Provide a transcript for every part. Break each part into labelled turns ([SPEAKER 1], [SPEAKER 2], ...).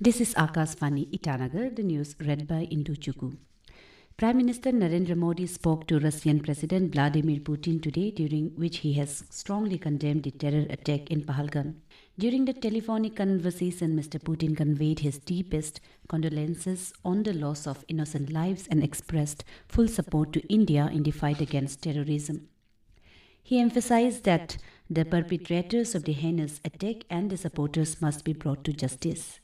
[SPEAKER 1] This is Akashvani Itanagar, the news read by Indu Chuku. Prime Minister Narendra Modi spoke to Russian President Vladimir Putin today, during which he has strongly condemned the terror attack in Pahalgam. During the telephonic conversation, Mr. Putin conveyed his deepest condolences on the loss of innocent lives and expressed full support to India in the fight against terrorism. He emphasized that the perpetrators of the heinous attack and the supporters must be brought to justice.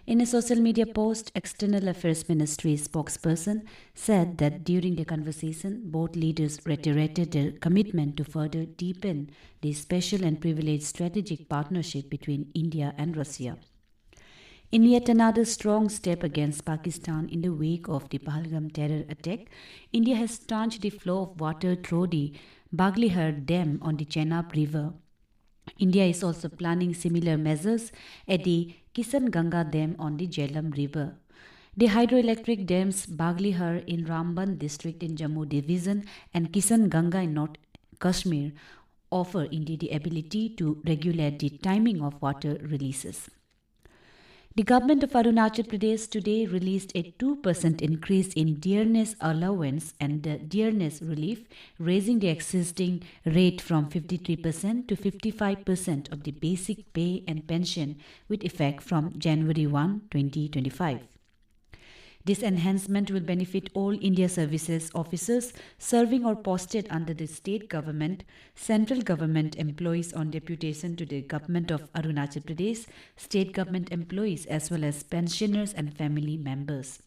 [SPEAKER 1] In a social media post, External Affairs Ministry spokesperson said that during the conversation, both leaders reiterated their commitment to further deepen the special and privileged strategic partnership between India and Russia. In yet another strong step against Pakistan in the wake of the Pahalgam terror attack, India has stanched the flow of water through the Baglihar Dam on the Chenab River. India is also planning similar measures at the Kisan Ganga Dam on the Jhelum River. The hydroelectric dams Baglihar in Ramban district in Jammu division and Kisan Ganga in North Kashmir offer India the ability to regulate the timing of water releases. The government of Arunachal Pradesh today released a 2% increase in dearness allowance and dearness relief, raising the existing rate from 53% to 55% of the basic pay and pension with effect from January 1, 2025. This enhancement will benefit all India Services officers serving or posted under the state government, central government employees on deputation to the government of Arunachal Pradesh, state government employees as well as pensioners and family members.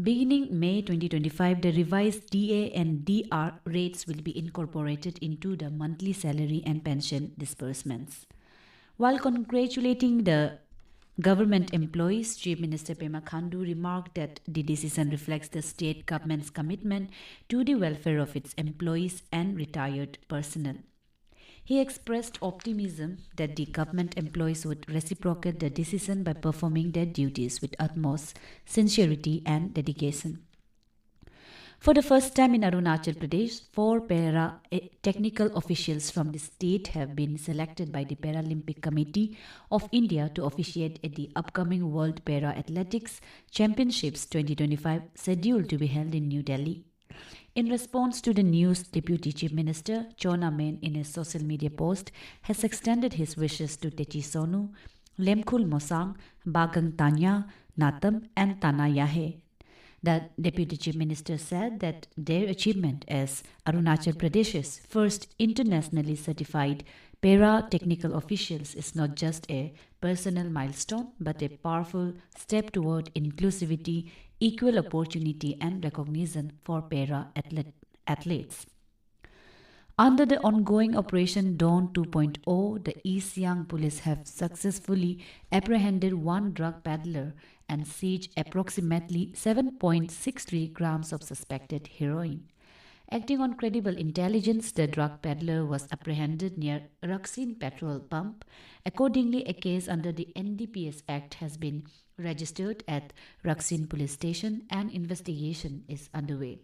[SPEAKER 1] Beginning May 2025, the revised DA and DR rates will be incorporated into the monthly salary and pension disbursements. While congratulating the government employees, Chief Minister Pema Khandu remarked that the decision reflects the state government's commitment to the welfare of its employees and retired personnel. He expressed optimism that the government employees would reciprocate the decision by performing their duties with utmost sincerity and dedication. For the first time in Arunachal Pradesh, 4 para-technical officials from the state have been selected by the Paralympic Committee of India to officiate at the upcoming World Para-Athletics Championships 2025 scheduled to be held in New Delhi. In response to the news, Deputy Chief Minister Chona Main in a social media post has extended his wishes to Techi Sonu, Lemkhul Mosang, Bagang Tanya, Natam and Tana Yahe. The Deputy Chief Minister said that their achievement as Arunachal Pradesh's first internationally certified para-technical officials is not just a personal milestone but a powerful step toward inclusivity, equal opportunity and recognition for para-athletes. Under the ongoing Operation Dawn 2.0, the East Siang police have successfully apprehended one drug peddler and seized approximately 7.63 grams of suspected heroin. Acting on credible intelligence, the drug peddler was apprehended near Raksin petrol pump. Accordingly, a case under the NDPS Act has been registered at Raksin police station and investigation is underway.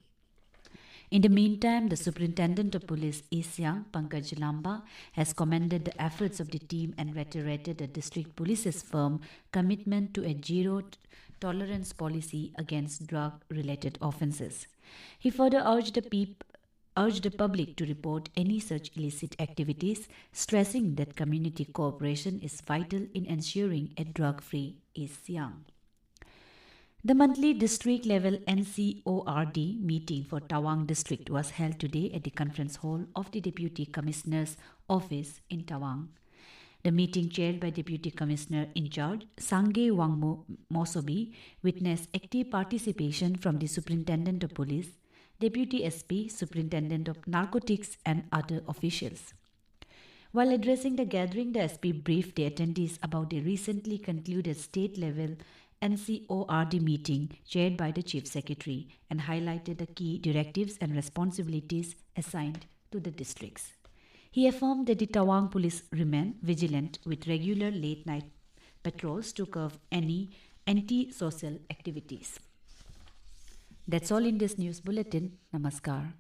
[SPEAKER 1] In the meantime, the Superintendent of Police East Siang, Pankaj Lamba, has commended the efforts of the team and reiterated the district police's firm commitment to a zero-tolerance policy against drug-related offences. He further urged the public to report any such illicit activities, stressing that community cooperation is vital in ensuring a drug-free East Siang. The monthly district-level NCORD meeting for Tawang district was held today at the conference hall of the Deputy Commissioner's office in Tawang. The meeting, chaired by Deputy Commissioner in charge Sangye Wangmo Mosobi, witnessed active participation from the Superintendent of Police, Deputy SP, Superintendent of Narcotics and other officials. While addressing the gathering, the SP briefed the attendees about the recently concluded state-level NCORD meeting chaired by the Chief Secretary and highlighted the key directives and responsibilities assigned to the districts. He affirmed that the Tawang police remain vigilant with regular late-night patrols to curb any anti-social activities. That's all in this news bulletin. Namaskar.